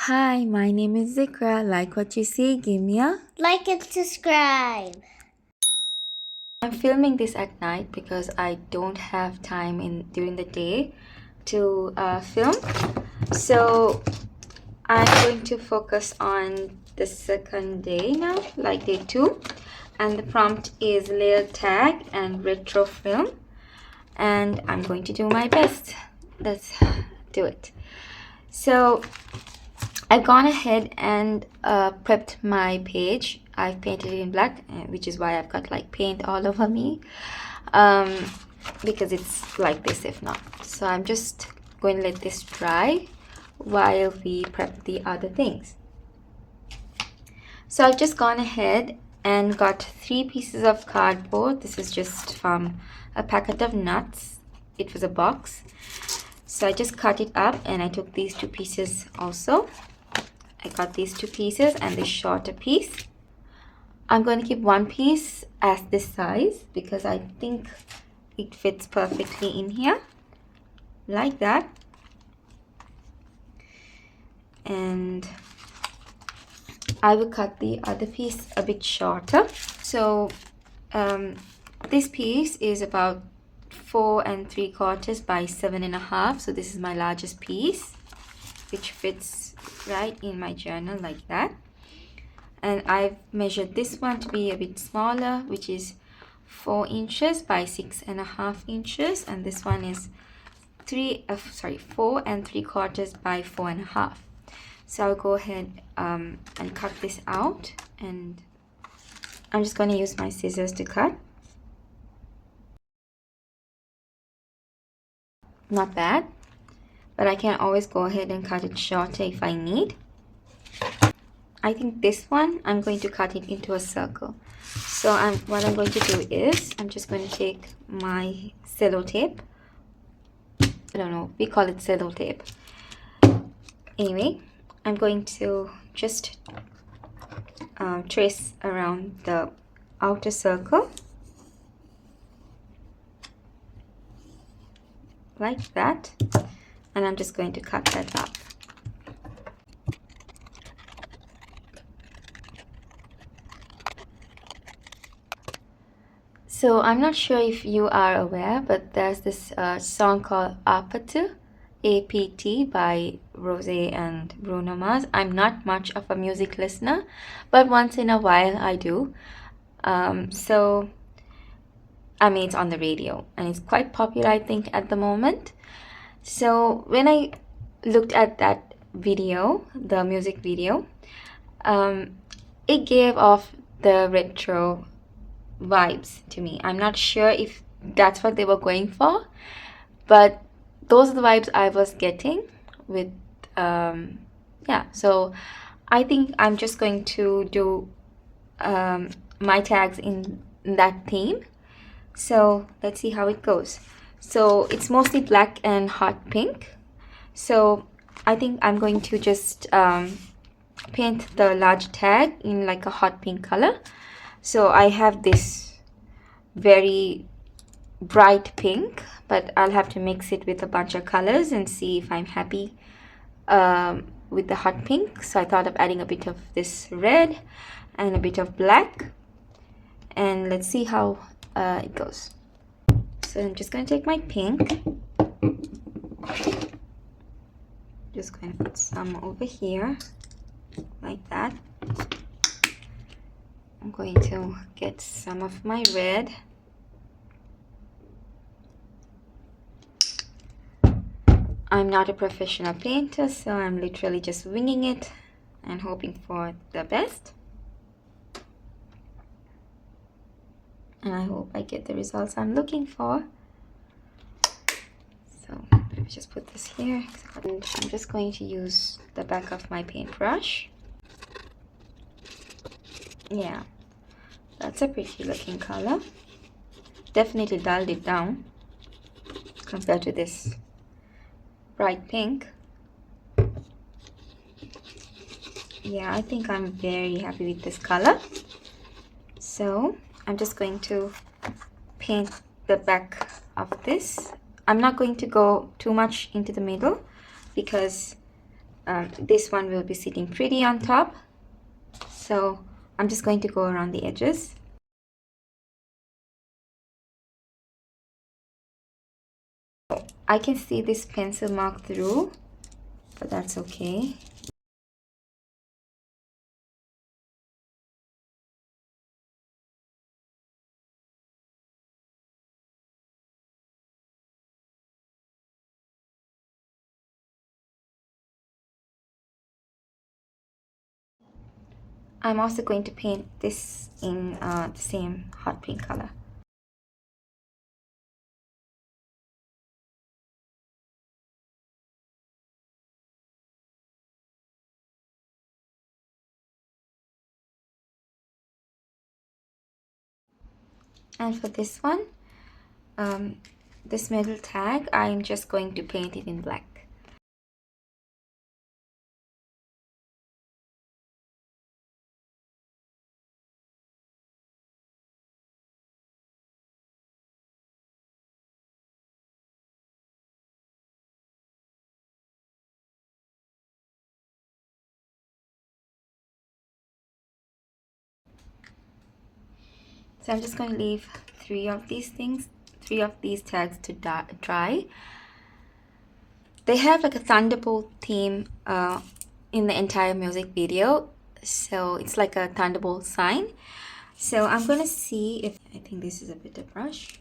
Hi, my name is Zikra. Like what you see, give me a Like and subscribe. I'm filming this at night because I don't have time during the day to film. So I'm going to focus on the second day now, like day 2. And the prompt is layer tag and retro film. And I'm going to do my best. Let's do it. So I've gone ahead and prepped my page. I've painted it in black, which is why I've got like paint all over me, um, because it's like this if not. So I'm just going to let this dry while we prep the other things. So I've just gone ahead and got 3 pieces of cardboard. This is just from a packet of nuts. It was a box. So I just cut it up and I took these 2 pieces also. I got these 2 pieces and this shorter piece. I'm going to keep one piece as this size because I think it fits perfectly in here, like that. And I will cut the other piece a bit shorter. So this piece is about 4 3/4 by 7.5. So this is my largest piece, which fits right in my journal like that. And I've measured this one to be a bit smaller, which is 4 inches by 6.5 inches, and this one is 4 3/4 by 4.5. So I'll go ahead and cut this out, and I'm just going to use my scissors to cut. Not bad, but I can always go ahead and cut it shorter if I need. I think this one I'm going to cut it into a circle. So what I'm going to do is I'm just going to take my cello tape. I don't know, we call it cello tape. Anyway, I'm going to just trace around the outer circle like that, and I'm just going to cut that up. So I'm not sure if you are aware, but there's this song called Apatu, APT by Rose and Bruno Mars. I'm not much of a music listener, but once in a while I do. So I mean, it's on the radio and it's quite popular, I think, at the moment. So when I looked at that video, the music video, it gave off the retro vibes to me. I'm not sure if that's what they were going for, but those are the vibes I was getting with yeah. So I think I'm just going to do my tags in that theme. So let's see how it goes. So it's mostly black and hot pink. So I think I'm going to just paint the large tag in like a hot pink color. So I have this very bright pink, but I'll have to mix it with a bunch of colors and see if I'm happy with the hot pink. So I thought of adding a bit of this red and a bit of black, and let's see how it goes. So I'm just going to take my pink, just going to put some over here like that. I'm going to get some of my red. I'm not a professional painter, so I'm literally just winging it and hoping for the best. And I hope I get the results I'm looking for. So let me just put this here. And I'm just going to use the back of my paintbrush. Yeah, that's a pretty looking color. Definitely dulled it down compared to this bright pink. Yeah, I think I'm very happy with this color. So I'm just going to paint the back of this. I'm not going to go too much into the middle because this one will be sitting pretty on top. So I'm just going to go around the edges. I can see this pencil mark through, but that's okay. I'm also going to paint this in the same hot pink color. And for this one, this middle tag, I'm just going to paint it in black. So I'm just going to leave three of these tags to dry. They have like a Thunderbolt theme in the entire music video. So it's like a Thunderbolt sign. So I'm going to see if, I think this is a better brush.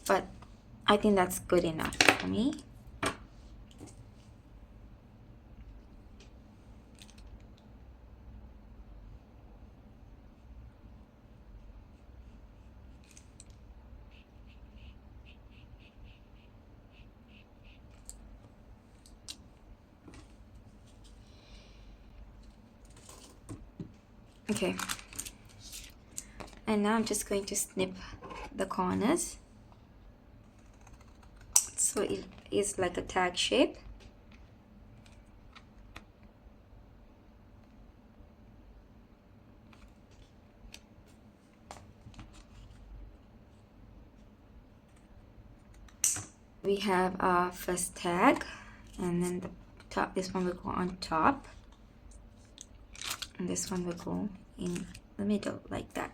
But I think that's good enough for me. Okay. And now I'm just going to snip the corners. So it is like a tag shape. We have our first tag, and then the top, this one will go on top, and this one will go in the middle like that.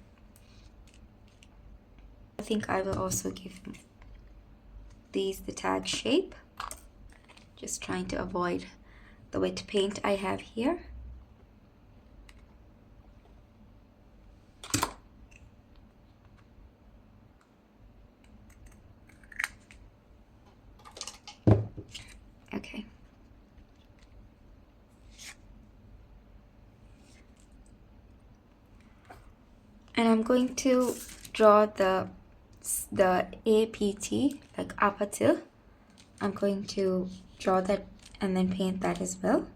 I think I will also give these the tag shape, just trying to avoid the wet paint I have here. Okay. And I'm going to draw the APT, like aperture. I'm going to draw that and then paint that as well.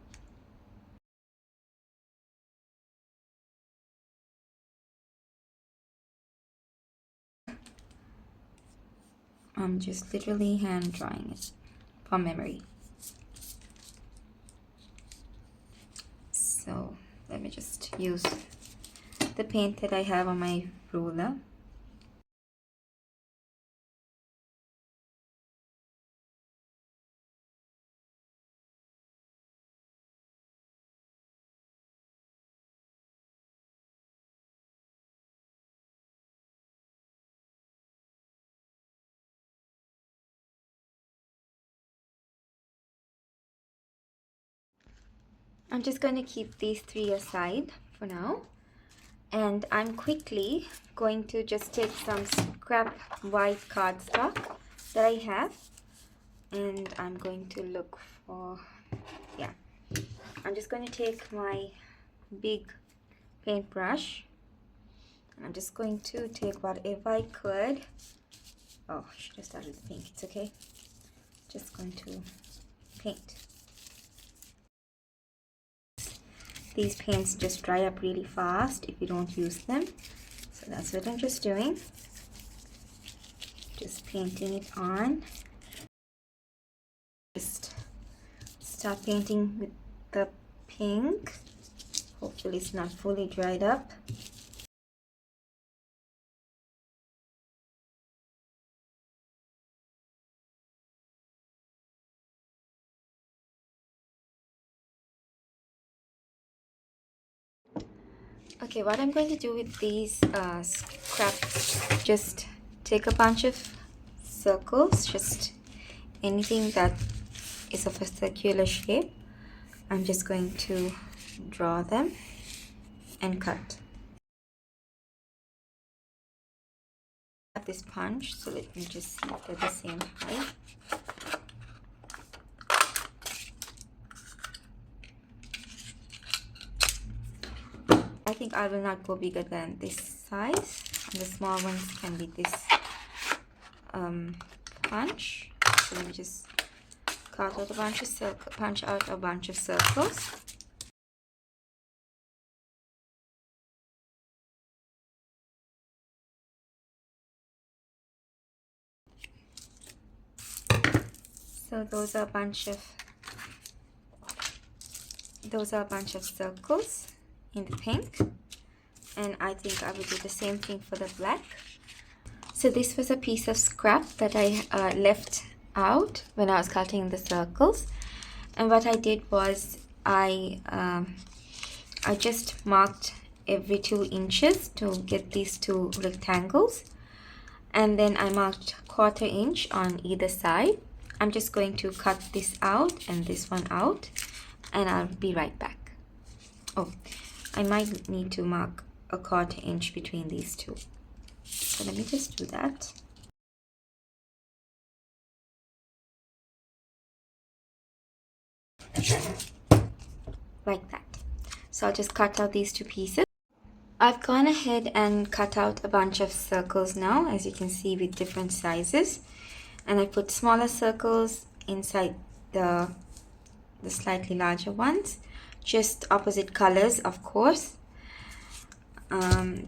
I'm just literally hand drawing it from memory. So let me just use the paint that I have on my ruler. I'm just going to keep these three aside for now. And I'm quickly going to just take some scrap white cardstock that I have. And I'm going to look for, yeah. I'm just going to take my big paintbrush I'm just going to take whatever I could. Oh, I should have started with pink. It's okay. Just going to paint. These paints just dry up really fast if you don't use them. So that's what I'm just doing. Just painting it on. Just start painting with the pink. Hopefully it's not fully dried up. Okay, what I'm going to do with these scraps, just take a bunch of circles, just anything that is of a circular shape. I'm just going to draw them and cut. I have this punch, so let me just see if they're the same height. I think I will not go bigger than this size, and the small ones can be this punch. So let me just cut out a bunch of punch out a bunch of circles. So those are a bunch of circles in the pink, and I think I will do the same thing for the black. So this was a piece of scrap that I left out when I was cutting the circles, and what I did was I just marked every 2 inches to get these 2 rectangles, and then I marked 1/4 inch on either side. I'm just going to cut this out and this one out, and I'll be right back. Oh, I might need to mark a 1/4 inch between these 2. So let me just do that. Like that. So I'll just cut out these 2 pieces. I've gone ahead and cut out a bunch of circles now, as you can see, with different sizes. And I put smaller circles inside the slightly larger ones, just opposite colors, of course.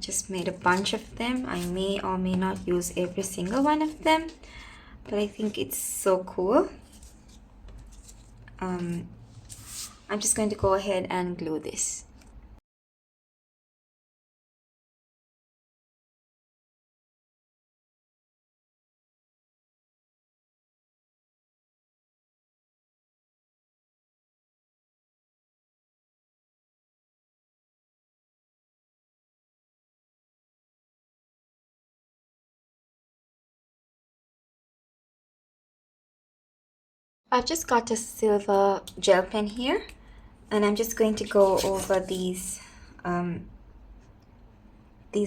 Just made a bunch of them. I may or may not use every single one of them, but I think it's so cool. I'm just going to go ahead and glue this. I've just got a silver gel pen here, and I'm just going to go over these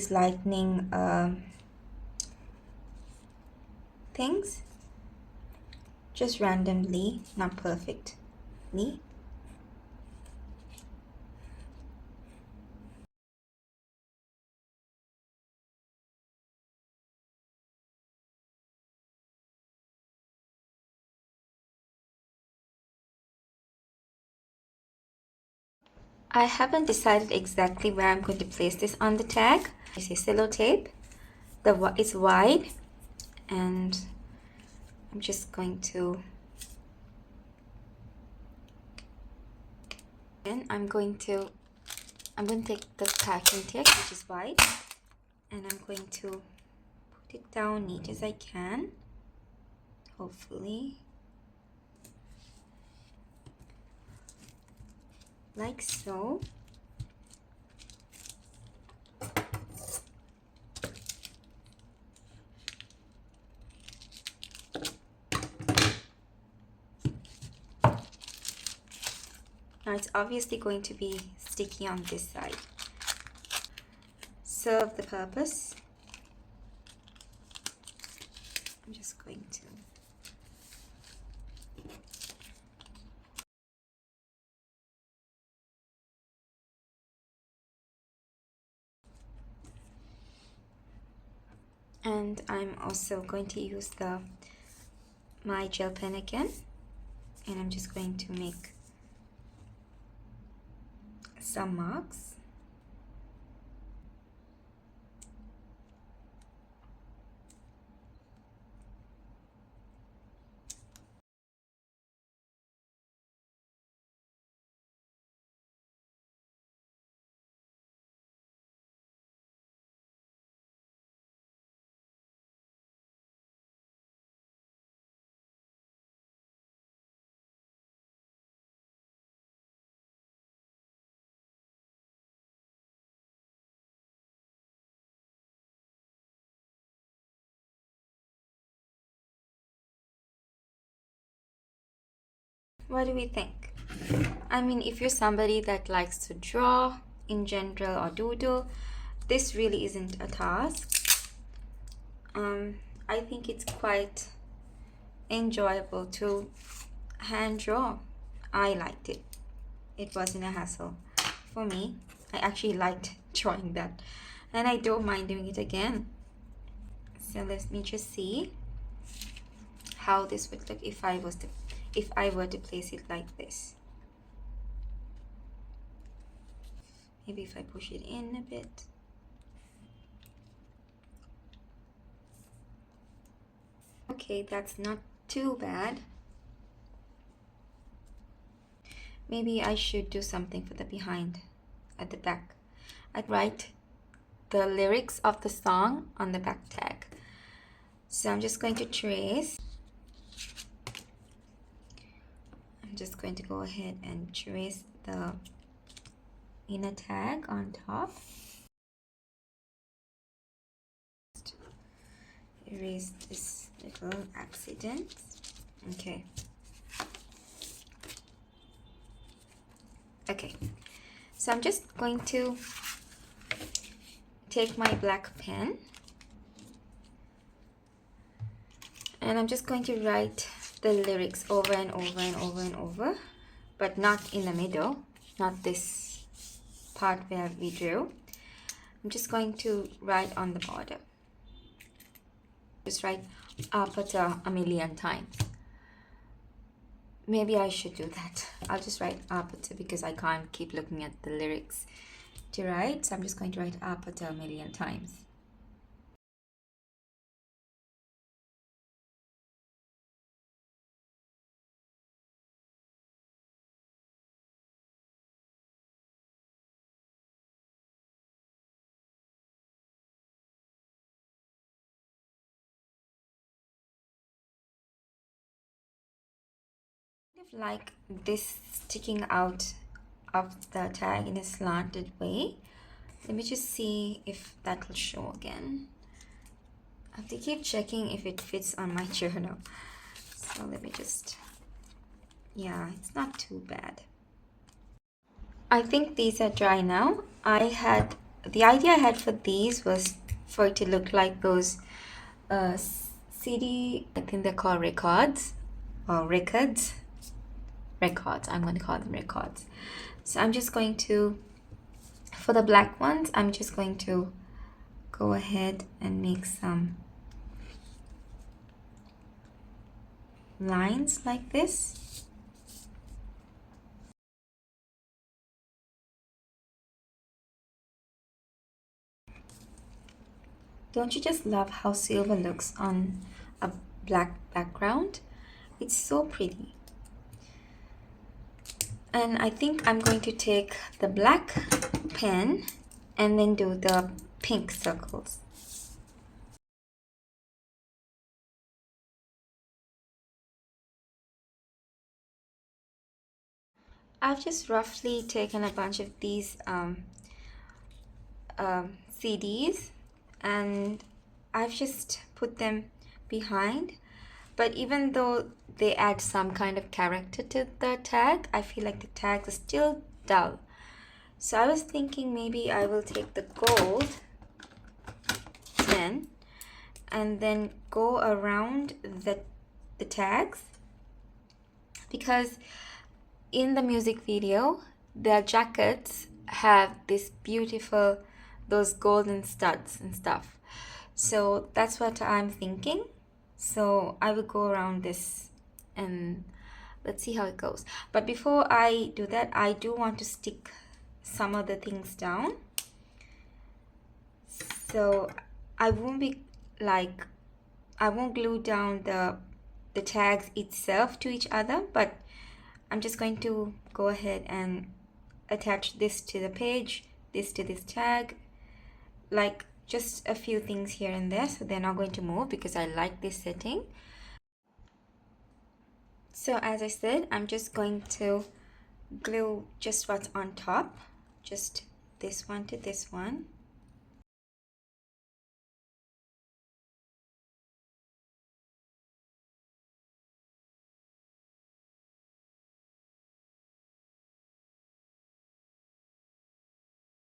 lightning things, just randomly, not perfectly. I haven't decided exactly where I'm going to place this on the tag. It's a cello tape. It's wide, and I'm just going to, and I'm going to take the packing tape, which is wide, and I'm going to put it down neat as I can, hopefully, like so. Now it's obviously going to be sticky on this side. Serve the purpose. I'm just going to And I'm also going to use my gel pen again, and I'm just going to make some marks. What do we think? I mean, if you're somebody that likes to draw in general or doodle, this really isn't a task. I think it's quite enjoyable to hand draw. I liked it. It wasn't a hassle for me. I actually liked drawing that, and I don't mind doing it again. So let me just see how this would look if I were to place it like this. Maybe if I push it in a bit. Okay, that's not too bad. Maybe I should do something for the behind at the back. I'd write the lyrics of the song on the back tag. So I'm just going to trace. I'm just going to go ahead and trace the inner tag on top. Erase this little accident. Okay. Okay, so I'm just going to take my black pen and I'm just going to write the lyrics over and over and over and over, but not in the middle, not this part where we drew. I'm just going to write on the border. Just write Apata a million times. Maybe I should do that. I'll just write Apata because I can't keep looking at the lyrics to write. So I'm just going to write Apata a million times. Like this sticking out of the tag in a slanted way. Let me just see if that will show again. I have to keep checking if it fits on my journal. So let me just, yeah, it's not too bad. I think these are dry now. The idea I had for these was for it to look like those CD, I think they're called records or records. Records, I'm going to call them records. So I'm just going to, for the black ones, I'm just going to go ahead and make some lines like this. Don't you just love how silver looks on a black background? It's so pretty. And I think I'm going to take the black pen and then do the pink circles. I've just roughly taken a bunch of these CDs and I've just put them behind. But even though they add some kind of character to the tag, I feel like the tags are still dull. So I was thinking maybe I will take the gold pen and then go around the tags, because in the music video their jackets have this beautiful, those golden studs and stuff. So that's what I'm thinking. So I will go around this and let's see how it goes. But before I do that, I do want to stick some of the things down. So I won't be like, I won't glue down the tags itself to each other, but I'm just going to go ahead and attach this to the page, this to this tag, like just a few things here and there, so they're not going to move because I like this setting. So as I said, I'm just going to glue just what's on top, just this one to this one.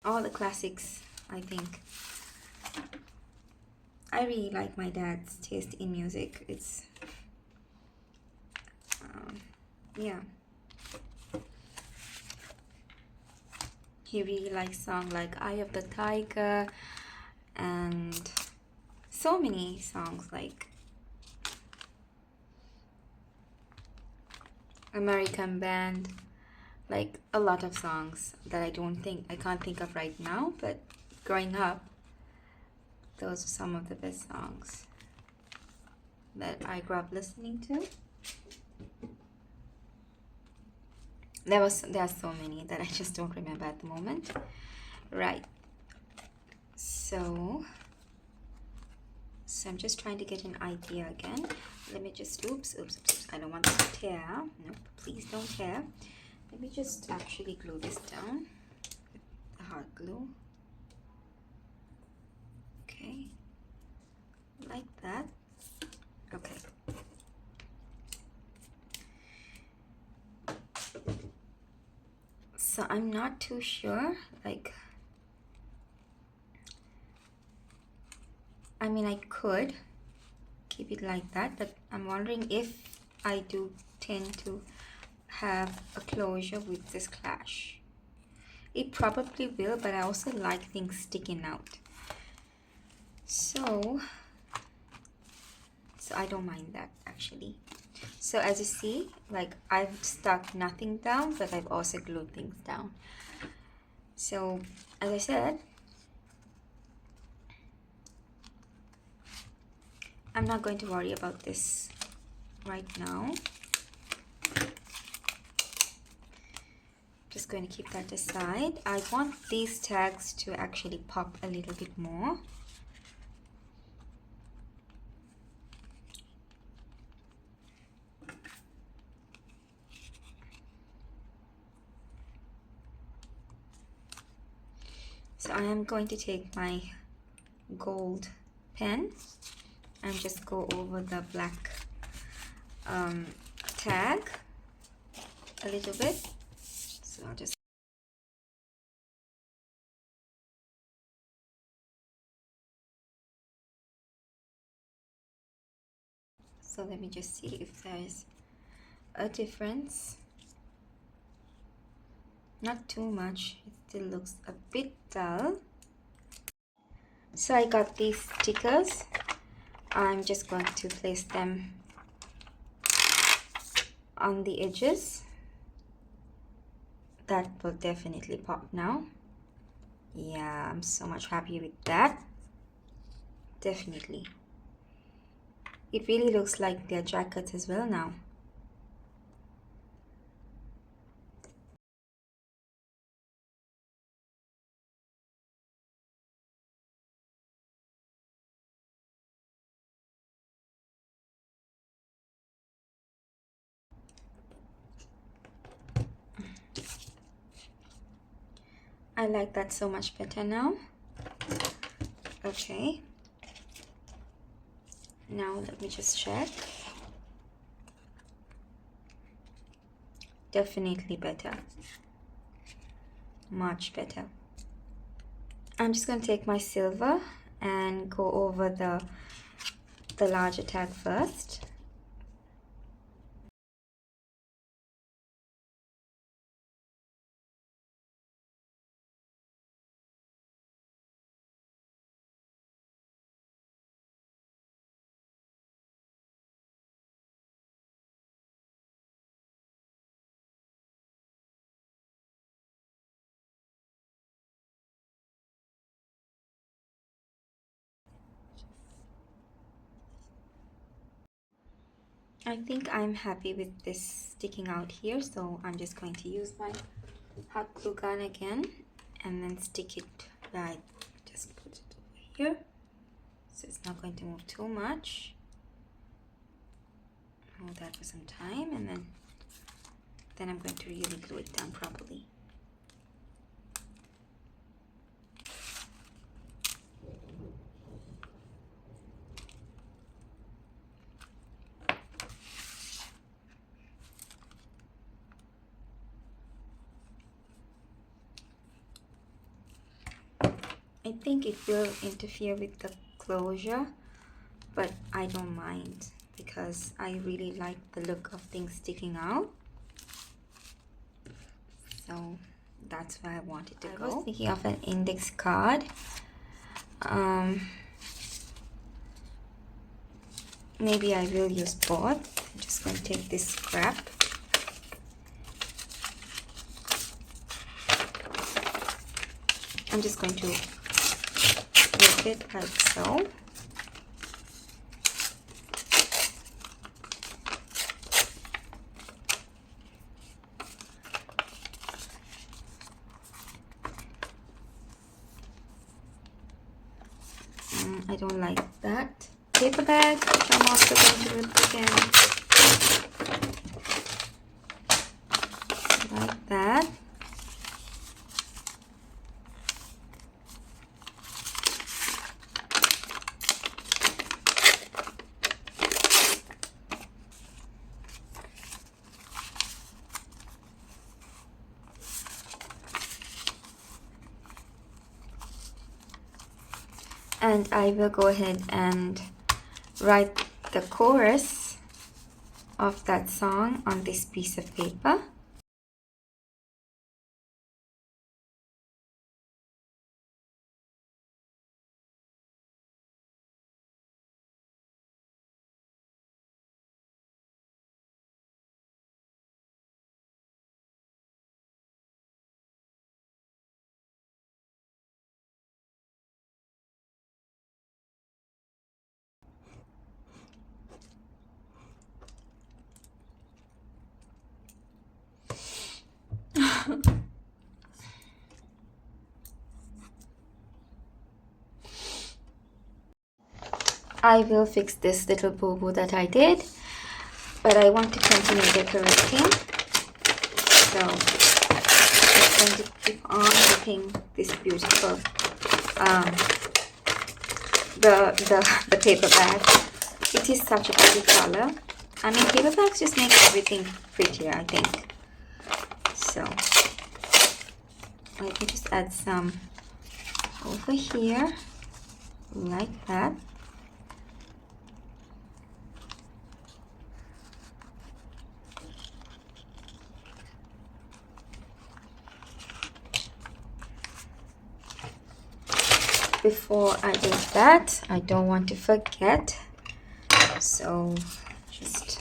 All the classics, I think. I really like my dad's taste in music. It's yeah, he really likes songs like Eye of the Tiger and so many songs like American Band, like a lot of songs that I can't think of right now, but growing up, those are some of the best songs that I grew up listening to. There are so many that I just don't remember at the moment. Right. So I'm just trying to get an idea again. Let me just oops. I don't want this to tear. Nope, please don't tear. Let me just actually glue this down with the hot glue. Okay. Like that. Okay. So I'm not too sure, like, I mean, I could keep it like that, but I'm wondering if I do tend to have a closure with this clash. It probably will, but I also like things sticking out. So I don't mind that actually. So as you see, like I've stuck nothing down, but I've also glued things down. So as I said, I'm not going to worry about this right now. Just going to keep that aside. I want these tags to actually pop a little bit more. So I am going to take my gold pen and just go over the black tag a little bit. So I'll just let me just see if there's a difference. Not too much, it still looks a bit dull. So I got these stickers. I'm just going to place them on the edges. That will definitely pop now. Yeah, I'm so much happy with that. Definitely. It really looks like their jackets as well now. I like that so much better now. Okay. Now let me just check. Definitely better. Much better. I'm just going to take my silver and go over the larger tag first. I think I'm happy with this sticking out here, so I'm just going to use my hot glue gun again and then stick it right. Just put it over here so it's not going to move too much. Hold that for some time, and then I'm going to really glue it down properly. I think it will interfere with the closure, but I don't mind because I really like the look of things sticking out. So that's where I want it to go. I was thinking of an index card. Maybe I will use both. I'm just going to take this scrap. I'm just going to rip it like so. I don't like that paper bag, which I'm also going to rip again. Like that. And I will go ahead and write the chorus of that song on this piece of paper. I will fix this little boo-boo that I did, but I want to continue decorating. So I'm going to keep on making this beautiful the paper bag. It is such a pretty color. I mean, paper bags just make everything prettier, I think. So let me just add some over here like that. Before I do that, I don't want to forget, so just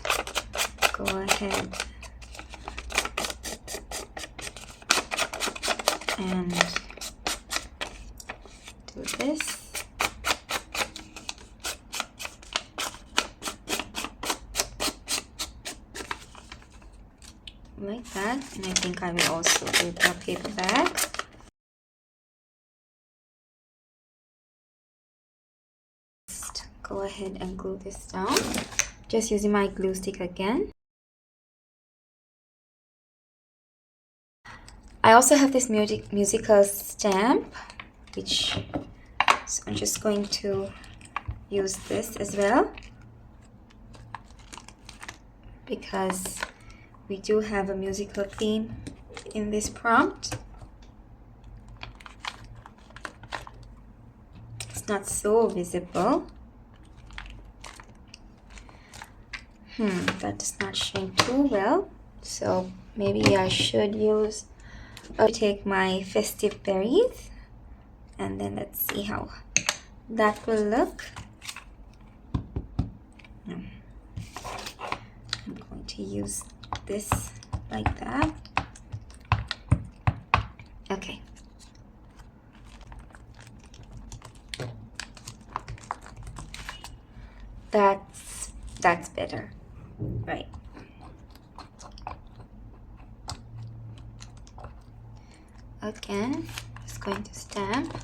go ahead and do this. Like that, and I think I will also do the paper bag. Go ahead and glue this down, just using my glue stick again. I also have this musical stamp, which so I'm just going to use this as well, because we do have a musical theme in this prompt. It's not so visible. That is not showing too well, so maybe I should use take my festive berries, and then let's see how that will look. I'm going to use this like that. Okay. That's better. Right. Again, just going to stamp.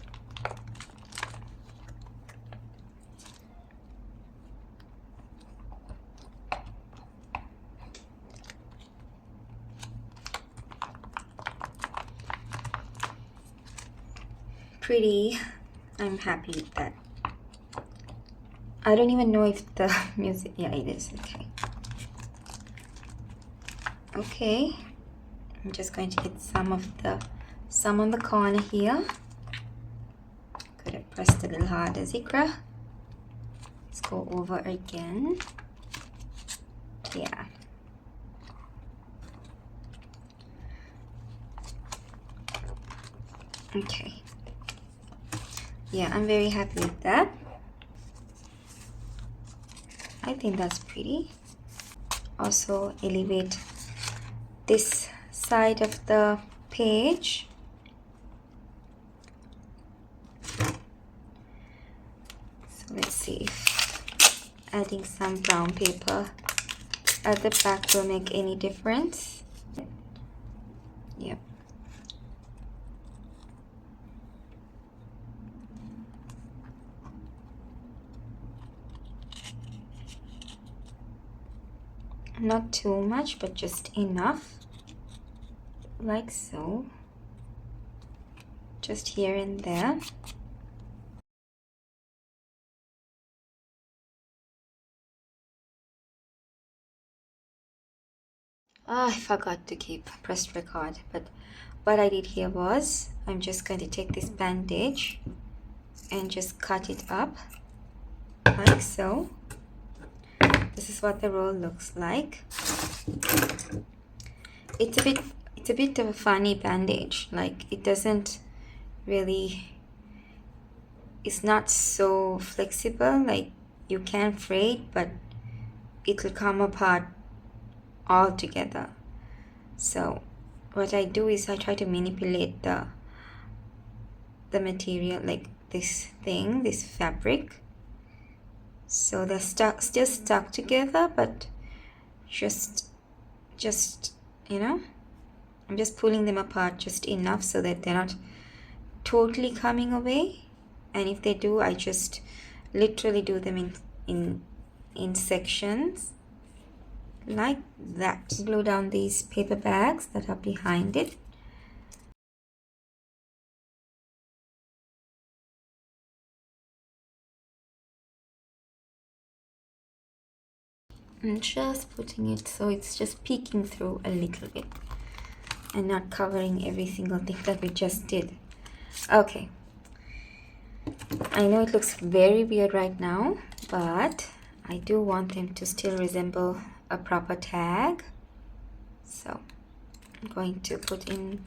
Pretty. I'm happy with that. I don't even know if the music, yeah, it is. Okay. Okay. I'm just going to get some on the corner here. Could have pressed a little harder, Zikra. Let's go over again. Yeah. Okay. Yeah, I'm very happy with that. I think that's pretty. Also elevate this side of the page. So let's see if adding some brown paper at the back will make any difference. Yep. Not too much, but just enough, like so, just here and there. I forgot to keep pressed record, but what I did here was I'm just going to take this bandage and just cut it up like so. This is what the roll looks like. It's a bit of a funny bandage. Like, it doesn't really, it's not so flexible. Like, you can fray it, but it will come apart all together. So what I do is I try to manipulate the material, like this fabric, so they're still stuck together, but just you know, I'm just pulling them apart just enough so that they're not totally coming away. And if they do, I just literally do them in sections like that. Glue down these paper bags that are behind it. I'm just putting it so it's just peeking through a little bit and not covering every single thing that we just did. Okay, I know it looks very weird right now, but I do want them to still resemble a proper tag. So I'm going to put in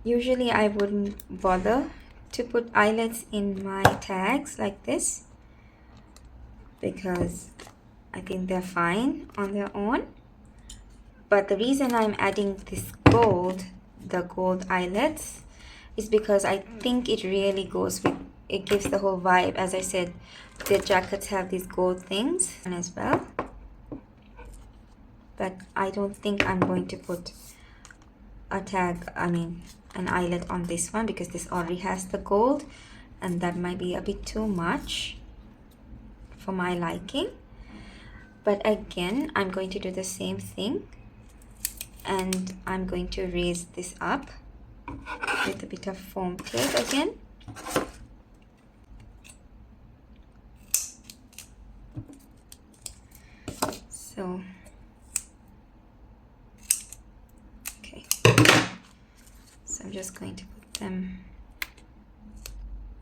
usually I wouldn't bother to put eyelets in my tags like this because I think they're fine on their own. But the reason I'm adding this gold, the gold eyelets, is because I think it really goes with, it gives the whole vibe. As I said, the jackets have these gold things as well. But I don't think I'm going to put a tag, an eyelet on this one because this already has the gold, and that might be a bit too much for my liking. But again, I'm going to do the same thing, and I'm going to raise this up with a bit of foam tape again. So okay, so I'm just going to put them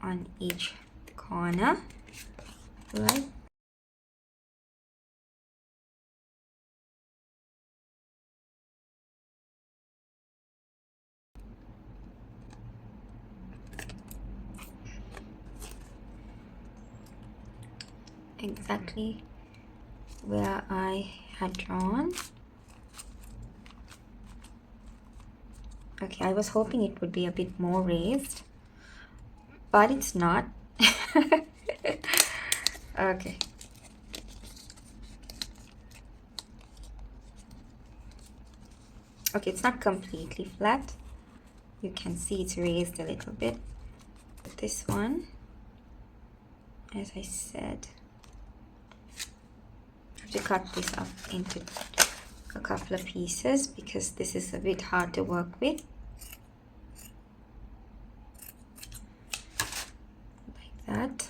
on each corner, right? Exactly where I had drawn. Okay, I was hoping it would be a bit more raised, but it's not. Okay. Okay, it's not completely flat. You can see it's raised a little bit. But this one, as I said, I have to cut this up into a couple of pieces because this is a bit hard to work with. Like that.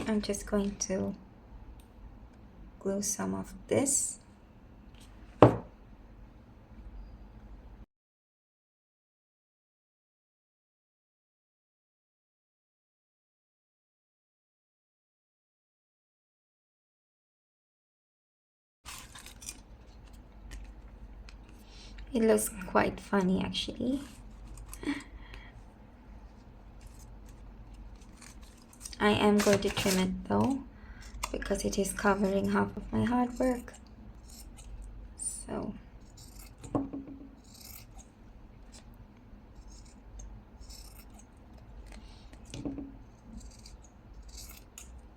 I'm just going to glue some of this. It looks quite funny actually. I am going to trim it though, because it is covering half of my hard work. So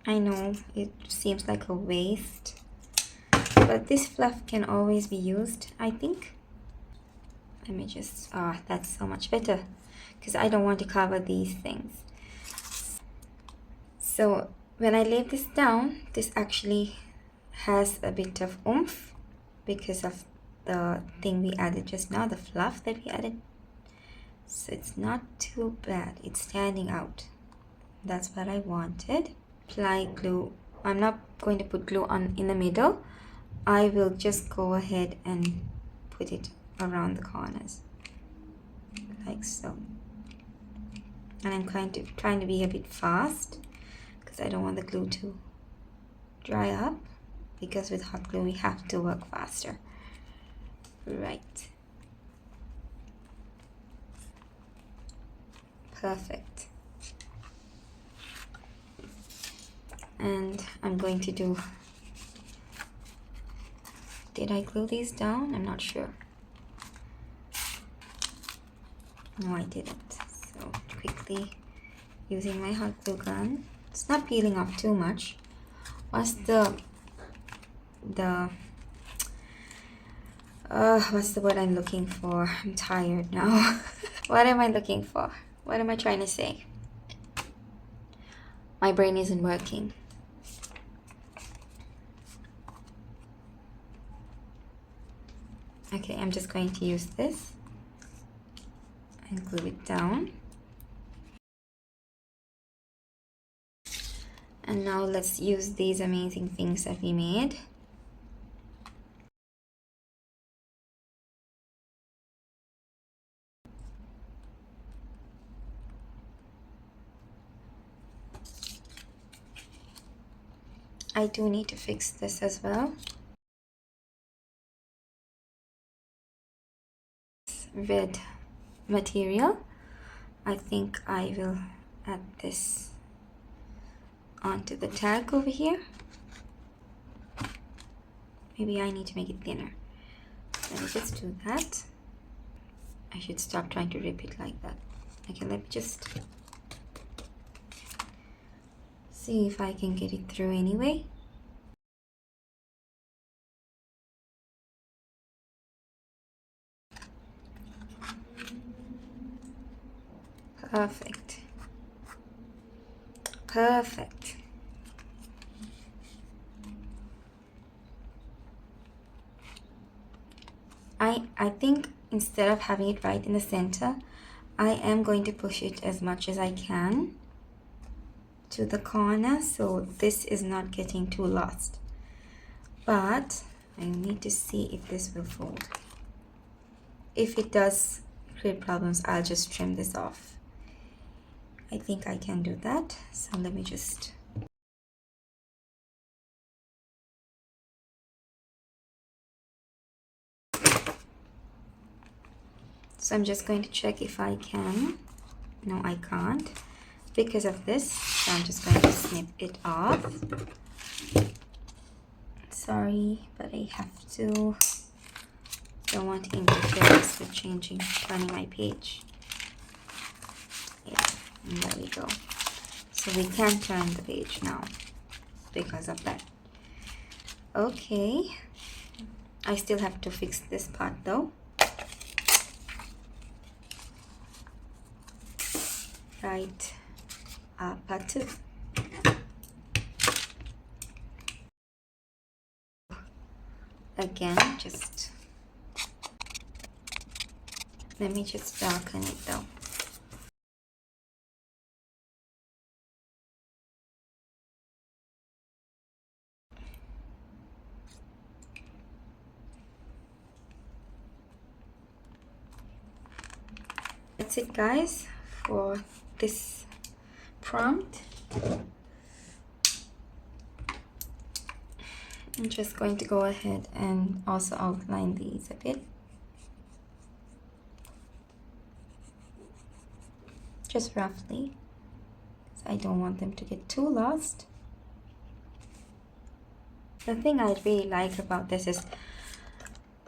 I know it seems like a waste, but this fluff can always be used, I think. Let me just, that's so much better because I don't want to cover these things. So when I lay this down, this actually has a bit of oomph because of the thing we added just now, the fluff that we added. So it's not too bad. It's standing out. That's what I wanted. Apply glue. I'm not going to put glue on in the middle. I will just go ahead and put it around the corners like so. And I'm trying to be a bit fast because I don't want the glue to dry up, because with hot glue we have to work faster. Right. Perfect. And I'm going to do, did I glue these down? I'm not sure. No, I didn't. So quickly using my hot glue gun. It's not peeling off too much. What's the what's the word I'm looking for? I'm tired now. What am I looking for? What am I trying to say? My brain isn't working. Okay, I'm just going to use this and glue it down. And now let's use these amazing things that we made. I do need to fix this as well. Red material. I think I will add this onto the tag over here. Maybe I need to make it thinner. Let me just do that. I should stop trying to rip it like that. Okay, let me just see if I can get it through anyway. Perfect. Perfect. I think instead of having it right in the center, I am going to push it as much as I can to the corner so this is not getting too lost. But I need to see if this will fold. If it does create problems, I'll just trim this off. I think I can do that. So let me just... So I'm just going to check if I can. No, I can't. because of this. So I'm just going to snip it off. Sorry, but I have to. Don't want interference with turning my page. Yeah, and there we go. So we can turn the page now because of that. Okay, I still have to fix this part though. Right, part 2. Again, just let me just darken it though. That's it guys for this prompt. I'm just going to go ahead and also outline these a bit. Just roughly, because I don't want them to get too lost. The thing I really like about this is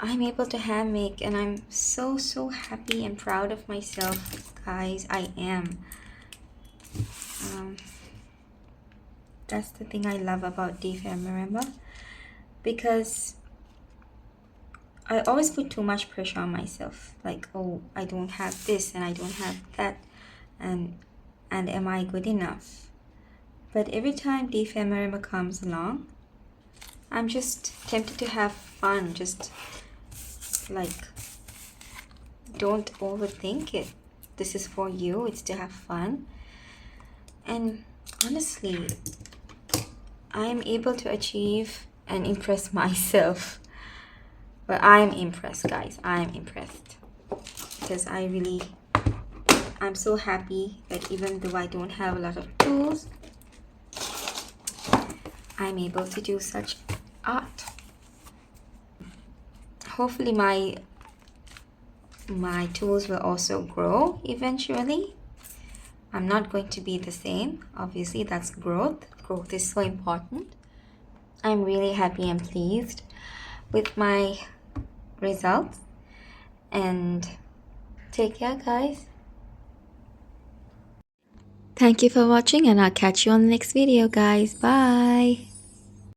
I'm able to hand make, and I'm so happy and proud of myself, guys. I am. That's the thing I love about DFM Marimba, because I always put too much pressure on myself, like, oh, I don't have this and I don't have that, and am I good enough? But every time DFM Marimba comes along, I'm just tempted to have fun. Just like, don't overthink it. This is for you. It's to have fun. And honestly, I am able to achieve and impress myself. But I'm impressed, guys. I'm impressed. Because I'm so happy that even though I don't have a lot of tools, I'm able to do such art. Hopefully my tools will also grow eventually. I'm not going to be the same. Obviously, that's growth. Growth is so important. I'm really happy and pleased with my results. And take care, guys. Thank you for watching, and I'll catch you on the next video, guys. Bye.